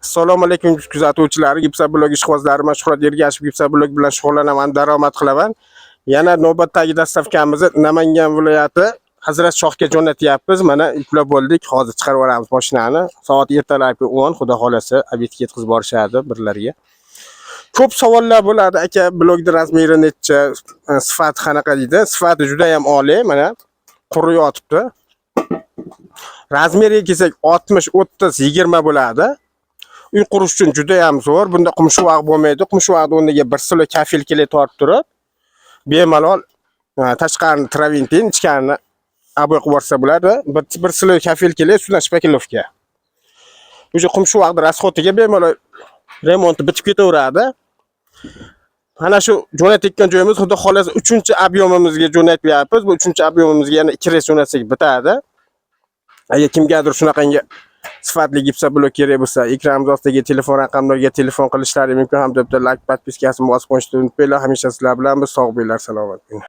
Assalomu alaykum kuzatuvchilar, Gipsa blog ishqibozlari, Mashhurat Ergashev Gipsa blog bilan shug'ullanaman, daromad qilaman. Yana navbatdagi dastavkamizni Namangan viloyati Hazrat Shohga jo'natyapmiz. Mana yuklab bo'ldik. Hozir chiqarib yuboramiz mashinani. Soat ertalabki 10, xudo xolasa, obyektga yetkazib borishadi birlarga. Ko'p savollar bo'ladi, aka, blogda razmeri necha, sifati qanaqa deydi. Sifati juda ham oliy, mana qurib yotibdi. Razmeriga kelsak 60, 30, 20 bo'ladi. Uy qurish uchun juda ham zo'r. Bunda qumshuvoq bo'lmaydi. Qumshuvoqni o'rniga bir silo kafil kelib tortib turib, bemalol tashqarini traventin, ichkarini aboy qilib borsa bo'ladi. Bir silo kafil kelib suna shpakilovka. O'sha qumshuvoqni rasxotiga bemalol remonti bitib ketaveradi. Mana shu jo'natayotgan joyimiz xudo xolasa 3-ob'yomimizga jo'natyapmiz. Bu 3-ob'yomimizga yana 2 reys jo'natsak bitadi. Agar kimgadir shunaqangi sifatli gipsa blok kerak bo'lsa, ekranimiz ostidagi telefon raqamlariga telefon qilishlari mumkin. Hamda bitta like, podpiskasini bosib qo'yishni unutmanglar. Hamisha sizlar bilan biz. Sog' bo'linglar, salomat bo'ling.